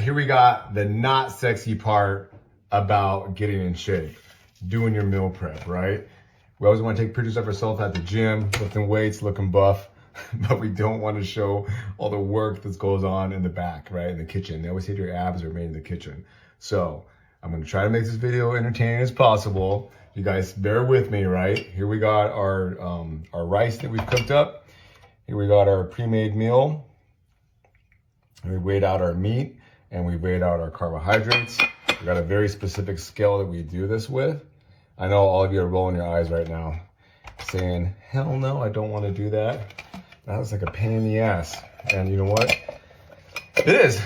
Here we got the not sexy part about getting in shape, doing your meal prep, right? We always want to take pictures of ourselves at the gym, lifting weights, looking buff, but we don't want to show all the work that goes on in the back, right? In the kitchen. They always say your abs are made in the kitchen. So I'm going to try to make this video entertaining as possible. You guys bear with me, right? Here we got our rice that we've cooked up. Here we got our pre-made meal. We weighed out our meat and we weighed out our carbohydrates. We got a very specific scale that we do this with. I know all of you are rolling your eyes right now saying, hell no, I don't want to do that. That was like a pain in the ass. And you know what? It is.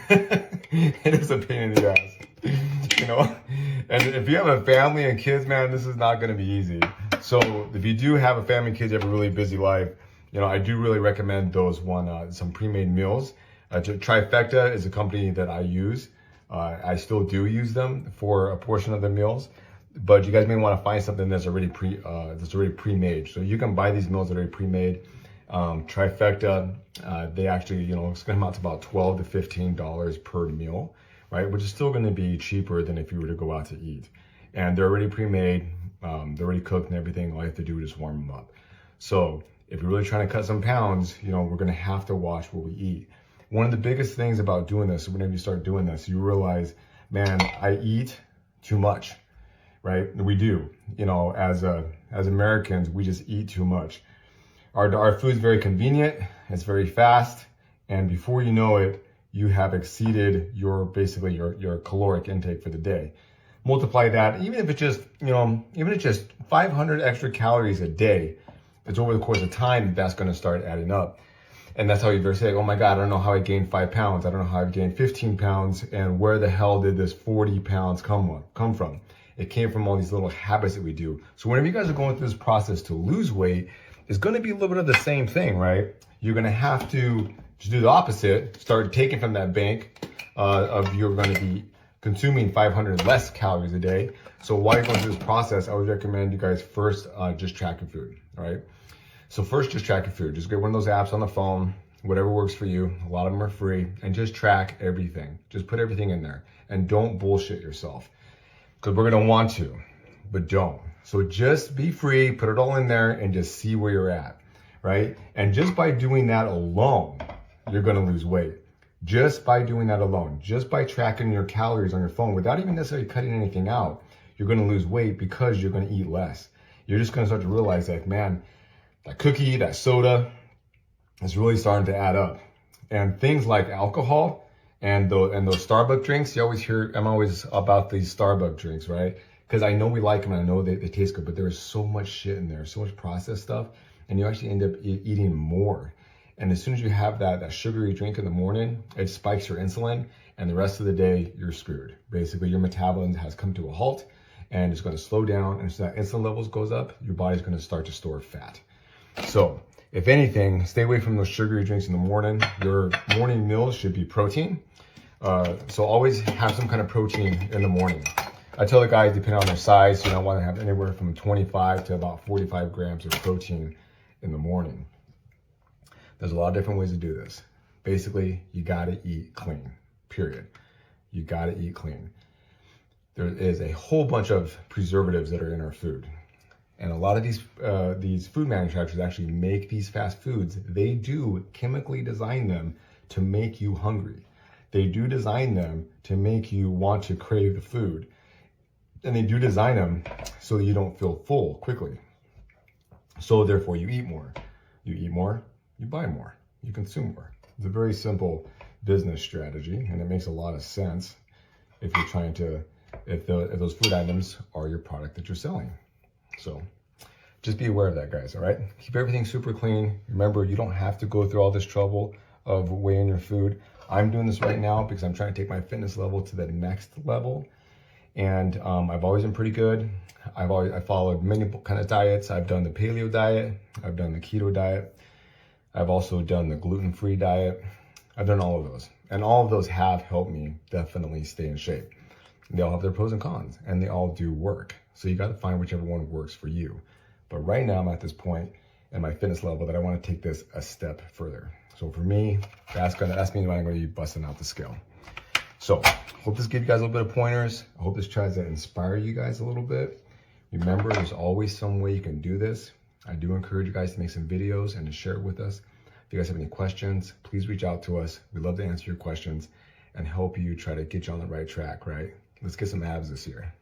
It is a pain in the ass. You know? And if you have a family and kids, man, this is not going to be easy. So if you do have a family and kids, you have a really busy life, you know, I do really recommend those some pre-made meals. Trifecta is a company that I use. I still do use them for a portion of the meals, but you guys may want to find something that's already pre-made. So you can buy these meals that are already pre-made. Trifecta, they actually, you know, it's going to amount to about $12 to $15 per meal, right? Which is still going to be cheaper than if you were to go out to eat. And they're already pre-made, they're already cooked and everything. All you have to do is just warm them up. So if you're really trying to cut some pounds, you know, we're going to have to watch what we eat. One of the biggest things about doing this, whenever you start doing this, you realize, man, I eat too much, right? We do, you know, as Americans, we just eat too much. Our food's very convenient, it's very fast, and before you know it, you have exceeded your caloric intake for the day. Multiply that, even if it's just, you know, even if it's just 500 extra calories a day, it's over the course of time, that's gonna start adding up. And that's how you say, oh my God, I don't know how I gained 5 pounds. I don't know how I gained 15 pounds. And where the hell did this 40 pounds come from? It came from all these little habits that we do. So whenever you guys are going through this process to lose weight, it's going to be a little bit of the same thing, right? You're going to have to just do the opposite, start taking from that bank you're going to be consuming 500 less calories a day. So while you're going through this process, I would recommend you guys first just track your food, all right? So first, just track your food. Just get one of those apps on the phone, whatever works for you. A lot of them are free, and just track everything. Just put everything in there, and don't bullshit yourself, because we're gonna want to, but don't. So just be free, put it all in there, and just see where you're at, right? And just by doing that alone, you're gonna lose weight. Just by doing that alone, just by tracking your calories on your phone, without even necessarily cutting anything out, you're gonna lose weight because you're gonna eat less. You're just gonna start to realize that, man, that cookie, that soda is really starting to add up. And things like alcohol and those Starbucks drinks, I'm always about these Starbucks drinks, right? Because I know we like them and I know they taste good, but there is so much shit in there, so much processed stuff, and you actually end up eating more. And as soon as you have that sugary drink in the morning, it spikes your insulin, and the rest of the day, you're screwed. Basically, your metabolism has come to a halt, and it's going to slow down, and as that insulin levels goes up, your body's going to start to store fat. So if anything, stay away from those sugary drinks in the morning. Your morning meal should be protein. So always have some kind of protein in the morning. I tell the guys, depending on their size, you don't want to have anywhere from 25 to about 45 grams of protein in the morning. There's a lot of different ways to do this. Basically, you got to eat clean, period. You got to eat clean. There is a whole bunch of preservatives that are in our food. And a lot of these food manufacturers actually make these fast foods. They do chemically design them to make you hungry. They do design them to make you want to crave the food. And they do design them so that you don't feel full quickly. So therefore you eat more. You eat more, you buy more, you consume more. It's a very simple business strategy, and it makes a lot of sense if you're trying to, if those food items are your product that you're selling. So just be aware of that, guys, all right? Keep everything super clean. Remember, you don't have to go through all this trouble of weighing your food. I'm doing this right now because I'm trying to take my fitness level to the next level. And I've always been pretty good. I followed many kind of diets. I've done the Paleo diet. I've done the keto diet. I've also done the gluten-free diet. I've done all of those. And all of those have helped me definitely stay in shape. They all have their pros and cons, and they all do work. So you got to find whichever one works for you. But right now I'm at this point in my fitness level that I want to take this a step further. So for me, that's means I'm going to be busting out the scale. So hope this gave you guys a little bit of pointers. I hope this tries to inspire you guys a little bit. Remember, there's always some way you can do this. I do encourage you guys to make some videos and to share it with us. If you guys have any questions, please reach out to us. We'd love to answer your questions and help you try to get you on the right track, right? Let's get some abs this year.